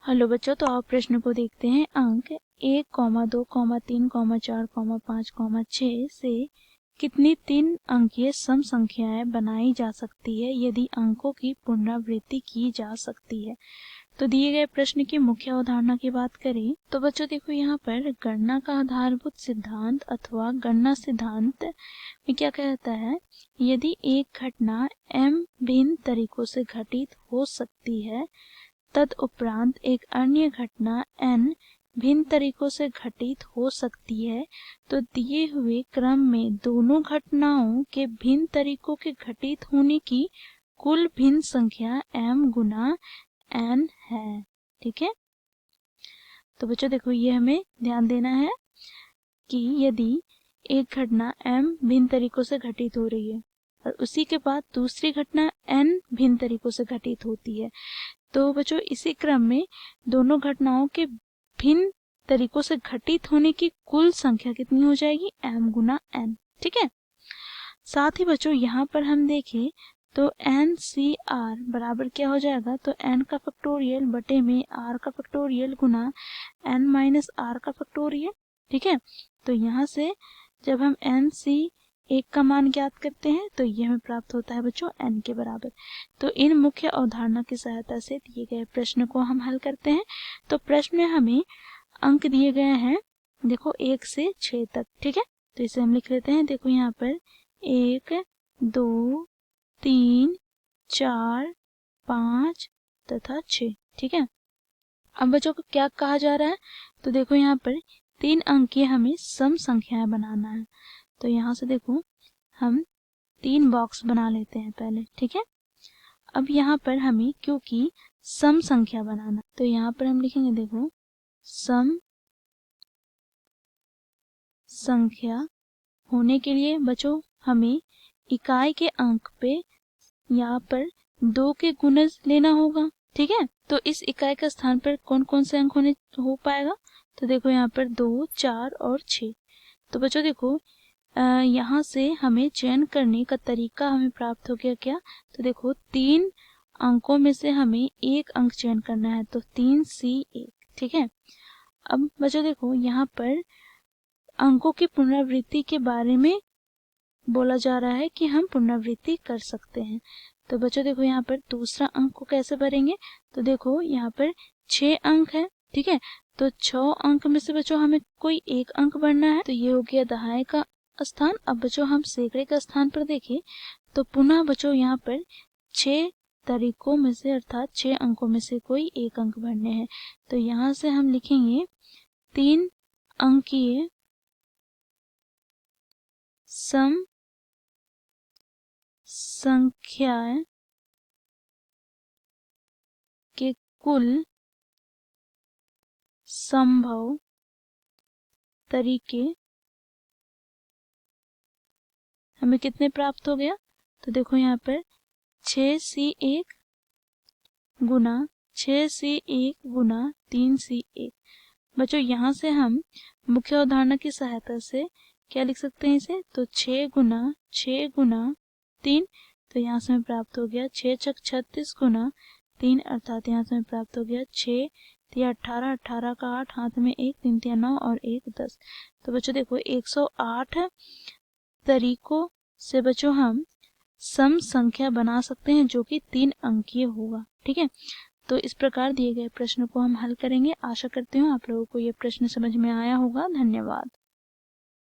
Hello बच्चों, तो आप प्रश्न को देखते हैं। अंक 1, 2, 3, 4, 5, 6 से कितनी 3 अंकीय सम संख्याएं बनाई जा सकती है यदि अंकों की पुनरावृत्ति की जा सकती है। तो दिए गए प्रश्न की मुख्य अवधारणा की बात करें तो बच्चों देखो, यहाँ पर गणना का आधारभूत सिद्धांत अथवा गणना सिद्धांत में क्या कहता है, यदि एक घटना m भिन्न तरीकों से घटित हो सकती है तदुपरांत एक अन्य घटना n भिन्न तरीकों से घटित हो सकती है, तो दिए हुए क्रम में दोनों घटनाओं के भिन्न तरीकों के घटित होने की कुल भिन्न संख्या m गुना n है। ठीक है, तो बच्चों देखो, ये हमें ध्यान देना है कि यदि एक घटना m भिन्न तरीकों से घटित हो रही है और उसी के बाद दूसरी घटना n भिन्न तरीकों से घटित होती है, तो बच्चों इसी क्रम में दोनों घटनाओं के भिन्न तरीकों से घटित होने की कुल संख्या कितनी हो जाएगी, m गुना n। ठीक है, साथ ही बच्चों यहाँ पर हम देखें तो NCR बराबर क्या हो जाएगा, तो n का फैक्टोरियल बटे में r का फैक्टोरियल गुना n माइनस r का फैक्टोरियल। ठीक है, तो यहाँ से जब हम NC1 का मान ज्ञात करते हैं तो ये हमें प्राप्त होता है बच्चों n के बराबर। तो इन मुख्य अवधारणा की सहायता से दिए गए प्रश्न को हम हल करते हैं। तो प्रश्न में हमें अंक दिए गए हैं देखो 1 से 6 तक। ठीक है, तो इसे हम लिख लेते हैं। देखो यहाँ पर 1, 2, 3, 4, 5 तथा 6। ठीक है, अब बच्चों को क्या कहा जा रहा है, तो देखो यहाँ पर 3 अंकीय हमें सम संख्याएं बनाना है। तो यहाँ से देखो हम 3 बॉक्स बना लेते हैं पहले। ठीक है, अब यहाँ पर हमें क्योंकि सम संख्या बनाना, तो यहाँ पर हम लिखेंगे देखो सम संख्या होने के लिए बच्चों हमें इकाई के अंक पे यहाँ पर 2 के गुणज लेना होगा। ठीक है, तो इस इकाई का स्थान पर कौन कौन से अंक होने हो पाएगा, तो देखो यहाँ पर 2, 4 और 6। तो बच्चों देखो यहाँ से हमें चयन करने का तरीका हमें प्राप्त हो गया क्या, तो देखो 3 अंकों में से हमें 1 अंक चयन करना है, तो 3C1। ठीक है, अब बच्चों देखो यहाँ पर अंकों की पुनरावृत्ति के बारे में बोला जा रहा है कि हम पुनरावृत्ति कर सकते हैं। तो बच्चों देखो यहाँ पर दूसरा अंक को कैसे भरेंगे, तो देखो यहाँ पर 6 अंक है। ठीक है, तो 6 अंक में से बच्चों हमें कोई 1 अंक भरना है, तो ये हो गया दहाई का स्थान। अब बच्चों हम सैकड़े का स्थान पर देखें तो पुनः बच्चों यहाँ पर 6 तरीकों में से अर्थात 6 अंकों में से कोई 1 अंक भरने हैं। तो यहाँ से हम लिखेंगे 3 अंकीय सम संख्याएं के कुल संभव तरीके हमें कितने प्राप्त हो गया, तो देखो यहाँ पर 6C1 गुना 6C1 गुना 3C1। बच्चों यहाँ से हम मुख्य अवधारणा की सहायता से क्या लिख सकते हैं इसे, तो 6 गुना 6 गुना 3, तो यहाँ से हमें प्राप्त हो गया 6 छक 36 गुना 3, अर्थात यहाँ से हमें प्राप्त हो गया 6 3 18, 18 का 8, हाथ में 1, 3 3 9 और 1 10। तो बच्चों देखो 108 तरीकों से बच्चों हम सम संख्या बना सकते हैं जो कि 3 अंकीय होगा। ठीक है, तो इस प्रकार दिए गए प्रश्न को हम हल करेंगे। आशा करती हूँ आप लोगों को ये प्रश्न समझ में आया होगा। धन्यवाद।